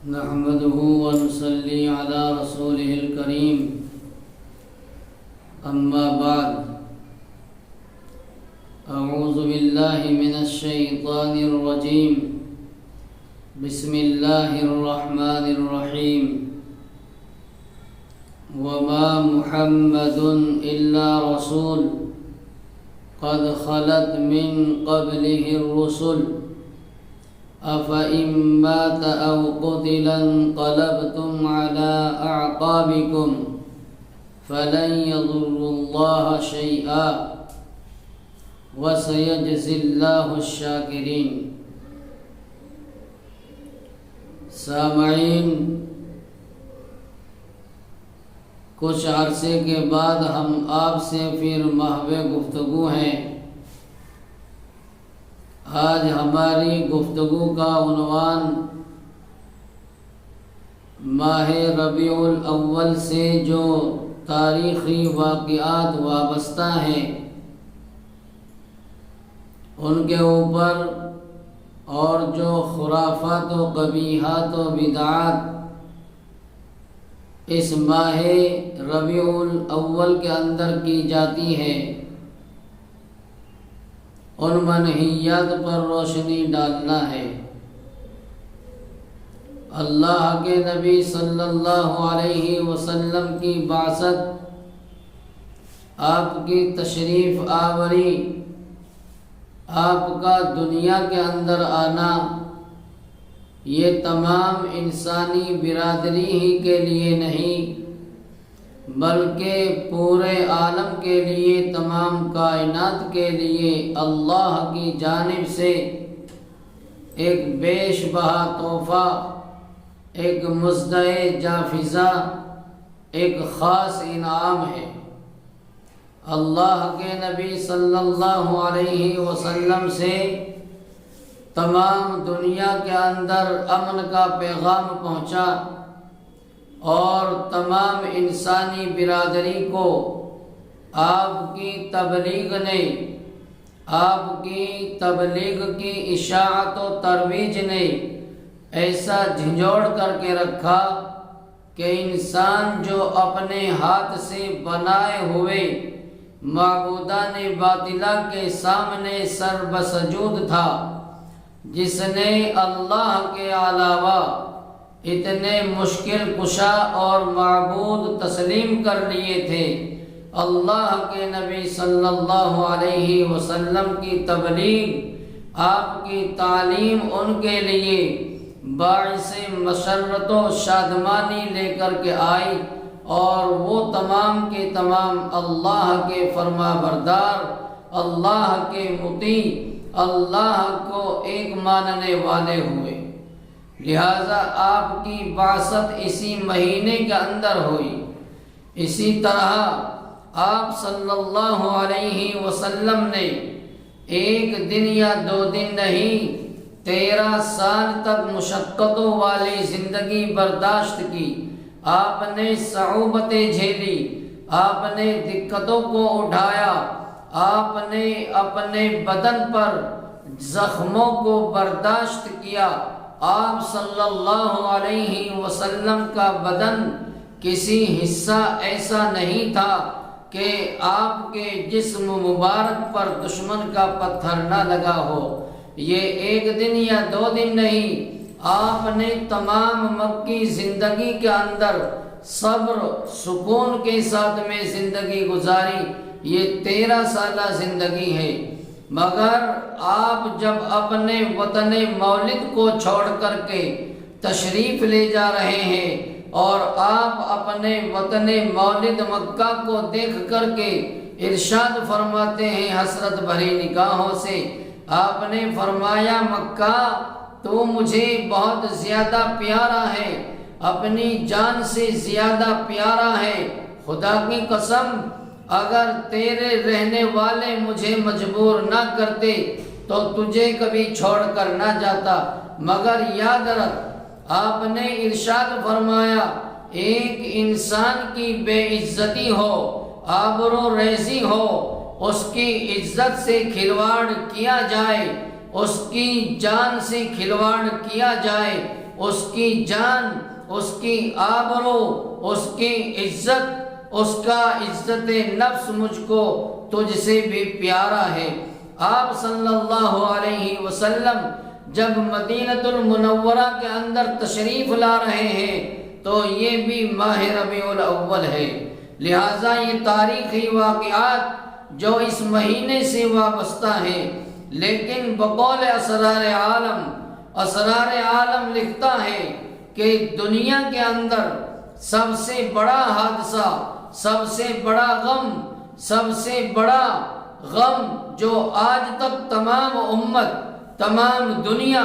نحمده ونصلي على رسوله الكريم أما بعد أعوذ بالله من الشيطان الرجيم بسم الله الرحمن الرحيم وما محمد إلا رسول قد خلت من قبله الرسل أفإن مات أو قتل انقلبتم على أعقابكم فلن يضروا الله شيئا وسيجزي الله الشاكرين۔ سامعین، کچھ عرصے کے بعد ہم آپ سے پھر محو گفتگو ہیں۔ آج ہماری گفتگو کا عنوان ماہ ربیع الاول سے جو تاریخی واقعات وابستہ ہیں ان کے اوپر اور جو خرافات و قبیحات و بدعات اس ماہ ربیع الاول کے اندر کی جاتی ہے ان منہیات پر روشنی ڈالنا ہے۔ اللہ کے نبی صلی اللہ علیہ وسلم کی بعثت، آپ کی تشریف آوری، آپ کا دنیا کے اندر آنا، یہ تمام انسانی برادری ہی کے لیے نہیں بلکہ پورے عالم کے لیے، تمام کائنات کے لیے اللہ کی جانب سے ایک بیش بہا تحفہ، ایک مزدۂ جافزہ، ایک خاص انعام ہے۔ اللہ کے نبی صلی اللہ علیہ وسلم سے تمام دنیا کے اندر امن کا پیغام پہنچا اور تمام انسانی برادری کو آپ کی تبلیغ نے، آپ کی تبلیغ کی اشاعت و ترویج نے ایسا جھنجھوڑ کر کے رکھا کہ انسان جو اپنے ہاتھ سے بنائے ہوئے معبودان باطلہ کے سامنے سر بسجود تھا، جس نے اللہ کے علاوہ اتنے مشکل کشا اور معبود تسلیم کر لیے تھے، اللہ کے نبی صلی اللہ علیہ وسلم کی تبلیغ، آپ کی تعلیم ان کے لیے باعث مسرت و شادمانی لے کر کے آئی، اور وہ تمام کے تمام اللہ کے فرما بردار، اللہ کے مطیع، اللہ کو ایک ماننے والے ہوئے۔ لہذا آپ کی بعثت اسی مہینے کے اندر ہوئی۔ اسی طرح آپ صلی اللہ علیہ وسلم نے ایک دن یا 2 دن نہیں، 13 سال تک مشقتوں والی زندگی برداشت کی، آپ نے صعوبتیں جھیلی، آپ نے دقتوں کو اٹھایا، آپ نے اپنے بدن پر زخموں کو برداشت کیا۔ آپ صلی اللہ علیہ وسلم کا بدن کسی حصہ ایسا نہیں تھا کہ آپ کے جسم مبارک پر دشمن کا پتھر نہ لگا ہو۔ یہ 1 دن یا 2 دن نہیں، آپ نے تمام مکی زندگی کے اندر صبر سکون کے ساتھ میں زندگی گزاری۔ یہ 13 سالہ زندگی ہے، مگر آپ جب اپنے وطن مولد کو چھوڑ کر کے تشریف لے جا رہے ہیں اور آپ اپنے وطن مولد مکہ کو دیکھ کر کے ارشاد فرماتے ہیں حسرت بھری نگاہوں سے، آپ نے فرمایا مکہ تو مجھے بہت زیادہ پیارا ہے، اپنی جان سے زیادہ پیارا ہے، خدا کی قسم اگر تیرے رہنے والے مجھے مجبور نہ کرتے تو تجھے کبھی چھوڑ کر نہ جاتا، مگر یاد رکھ آپ نے ارشاد فرمایا ایک انسان کی بے عزتی ہو، آبرو ریزی ہو، اس کی عزت سے کھلواڑ کیا جائے، اس کی جان سے کھلواڑ کیا جائے، اس کی جان، اس کی آبرو، اس کی عزت، اس کا عزت نفس مجھ کو تجھ سے بھی پیارا ہے۔ آپ صلی اللہ علیہ وسلم جب مدینہ المنورہ کے اندر تشریف لا رہے ہیں تو یہ بھی ماہ ربیع الاول ہے، لہٰذا یہ تاریخی واقعات جو اس مہینے سے وابستہ ہیں، لیکن بقول اسرار عالم لکھتا ہے کہ دنیا کے اندر سب سے بڑا حادثہ، سب سے بڑا غم، سب سے بڑا غم جو آج تک تمام امت، تمام دنیا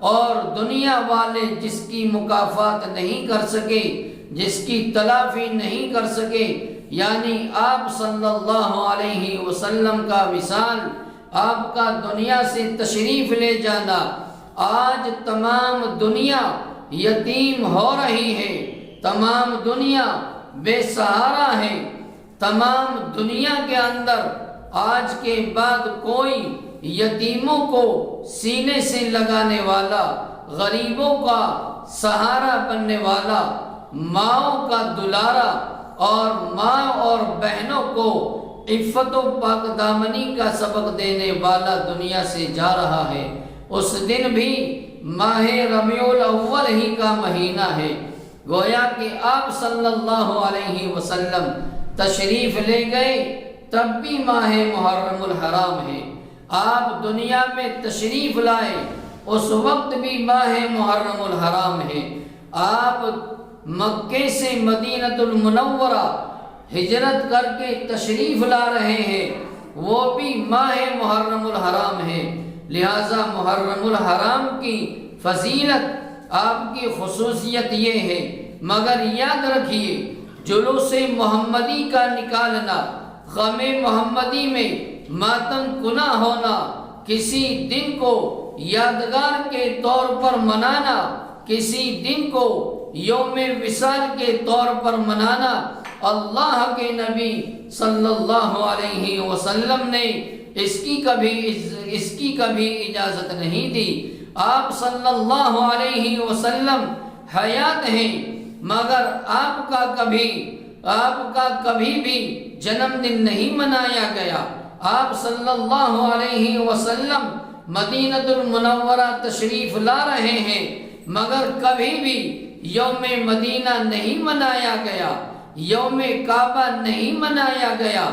اور دنیا والے جس کی مکافات نہیں کر سکے، جس کی تلافی نہیں کر سکے، یعنی آپ صلی اللہ علیہ وسلم کا وصال، آپ کا دنیا سے تشریف لے جانا، آج تمام دنیا یتیم ہو رہی ہے، تمام دنیا بے سہارا ہے، تمام دنیا کے اندر آج کے بعد کوئی یتیموں کو سینے سے لگانے والا، غریبوں کا سہارا بننے والا، ماؤں کا دلارا اور ماں اور بہنوں کو عفت و پاک دامنی کا سبق دینے والا دنیا سے جا رہا ہے۔ اس دن بھی ماہ ربیع الاول ہی کا مہینہ ہے، گویا کہ آپ صلی اللہ علیہ وسلم تشریف لے گئے تب بھی ماہ محرم الحرام ہے، آپ دنیا میں تشریف لائے اس وقت بھی ماہ محرم الحرام ہے، آپ مکے سے مدینہ المنورہ ہجرت کر کے تشریف لا رہے ہیں، وہ بھی ماہ محرم الحرام ہے، لہذا محرم الحرام کی فضیلت، آپ کی خصوصیت یہ ہے۔ مگر یاد رکھیے، جلوس محمدی کا نکالنا، غم محمدی میں ماتم کنا ہونا، کسی دن کو یادگار کے طور پر منانا، کسی دن کو یوم وصال کے طور پر منانا، اللہ کے نبی صلی اللہ علیہ وسلم نے اس کی کبھی اجازت نہیں دی۔ آپ صلی اللہ علیہ وسلم حیات ہیں، مگر آپ کا کبھی بھی جنم دن نہیں منایا گیا۔ آپ صلی اللہ علیہ وسلم مدینہ المنورہ تشریف لا رہے ہیں، مگر کبھی بھی یوم مدینہ نہیں منایا گیا، یوم کعبہ نہیں منایا گیا۔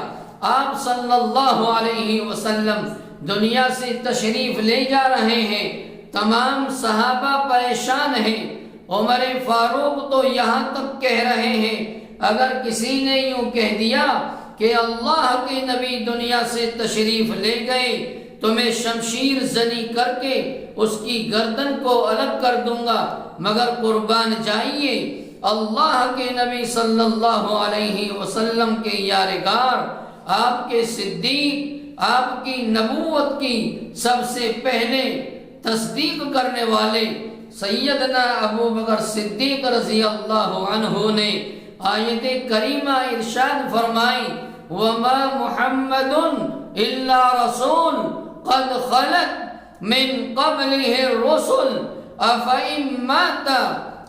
آپ صلی اللہ علیہ وسلم دنیا سے تشریف لے جا رہے ہیں، تمام صحابہ پریشان ہیں، عمر فاروق تو یہاں تک کہہ رہے ہیں اگر کسی نے یوں کہہ دیا کہ اللہ کے نبی دنیا سے تشریف لے گئے تو میں شمشیر زنی کر کے اس کی گردن کو الگ کر دوں گا، مگر قربان جائیے اللہ کے نبی صلی اللہ علیہ وسلم کے یارگار، آپ کے صدیق، آپ کی نبوت کی سب سے پہلے تصدیق کرنے والے سیدنا ابو بکر صدیق رضی اللہ عنہ نے آیت کریمہ ارشاد فرمائی، وَمَا مُحَمَّدٌ إِلَّا رَسُولٌ قَدْ خَلَتْ مِن قَبْلِهِ الرُّسُلُ أَفَإِن مَاتَ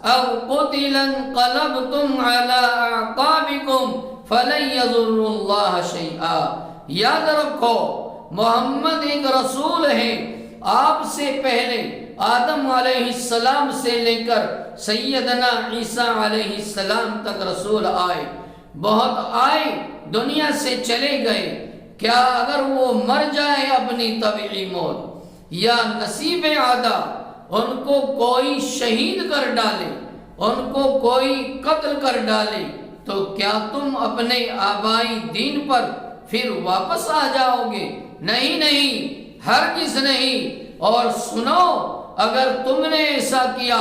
أَوْ قُتِلَ انقَلَبْتُمْ عَلَىٰ أَعْقَابِكُمْ فَلَن يَضُرُّوا اللَّهَ شَيْئًا۔ یاد رکھو، محمد ایک رسول ہے، آپ سے پہلے آدم علیہ السلام سے لے کر سیدنا عیسیٰ علیہ السلام تک رسول آئے، بہت آئے، دنیا سے چلے گئے، کیا اگر وہ مر جائے اپنی طبیعی موت یا نصیب عادا ان کو کوئی شہید کر ڈالے، ان کو کوئی قتل کر ڈالے، تو کیا تم اپنے آبائی دین پر پھر واپس آ جاؤ گے؟ نہیں، ہرگز نہیں۔ اور سنو، اگر تم نے ایسا کیا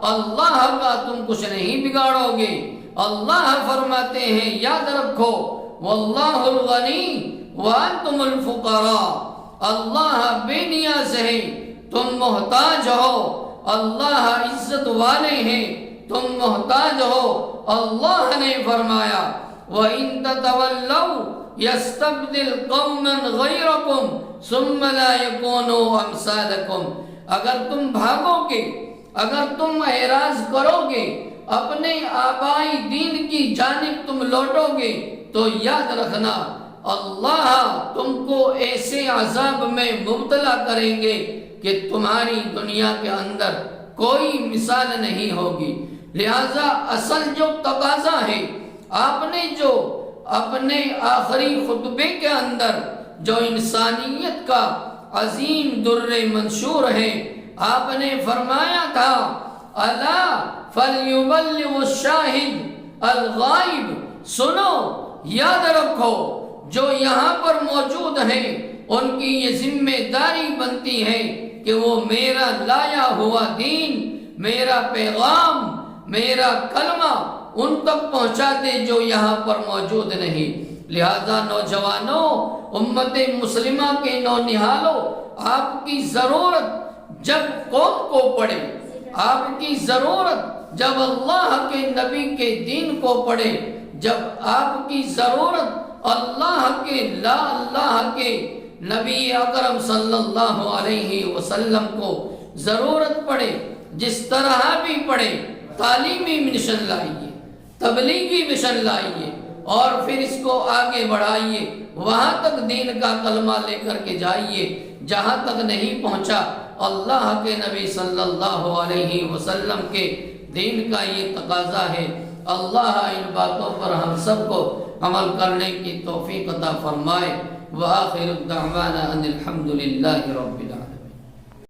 اللہ کا تم کچھ نہیں بگاڑو گے۔ اللہ فرماتے ہیں، یاد رکھو، واللہ الغنی وانتم الفقراء، اللہ بے نیاز ہے، تم محتاج ہو، اللہ عزت والے ہیں، تم محتاج ہو۔ اللہ نے فرمایا، وَإِن تَتَوَلَّوْا يَسْتَبْدِلْ قَوْمًا غَيْرَكُمْ ثم لا يكونوا امثالكم، اگر تم بھاگو گے، اگر تم اعراض کرو گے، اپنے آبائی دین کی جانب تم لوٹو گے، تو یاد رکھنا اللہ تم کو ایسے عذاب میں مبتلا کریں گے کہ تمہاری دنیا کے اندر کوئی مثال نہیں ہوگی۔ لہذا اصل جو تقاضا ہے، آپ نے جو اپنے آخری خطبے کے اندر جو انسانیت کا عظیم در منشور ہے، آپ نے فرمایا تھا الا فلیبلغ الشاہد الغائب، سنو، یاد رکھو، جو یہاں پر موجود ہیں ان کی یہ ذمہ داری بنتی ہے کہ وہ میرا لایا ہوا دین، میرا پیغام، میرا کلمہ ان تک پہنچا دے جو یہاں پر موجود نہیں۔ لہذا نوجوانوں، امت مسلمہ کے نونہالوں، آپ کی ضرورت جب قوم کو پڑے، آپ کی ضرورت جب اللہ کے نبی کے دین کو پڑے، جب آپ کی ضرورت اللہ کے نبی اکرم صلی اللہ علیہ وسلم کو ضرورت پڑے، جس طرح بھی پڑے، تعلیمی مشن لائیے، تبلیغی مشن لائیے، اور پھر اس کو آگے بڑھائیے، وہاں تک دین کا کلمہ لے کر کے جائیے جہاں تک نہیں پہنچا۔ اللہ کے نبی صلی اللہ علیہ وسلم کے دین کا یہ تقاضا ہے۔ اللہ ان باتوں پر ہم سب کو عمل کرنے کی توفیق عطا فرمائے۔ وآخر الدعوانا ان الحمد للہ رب العالمین۔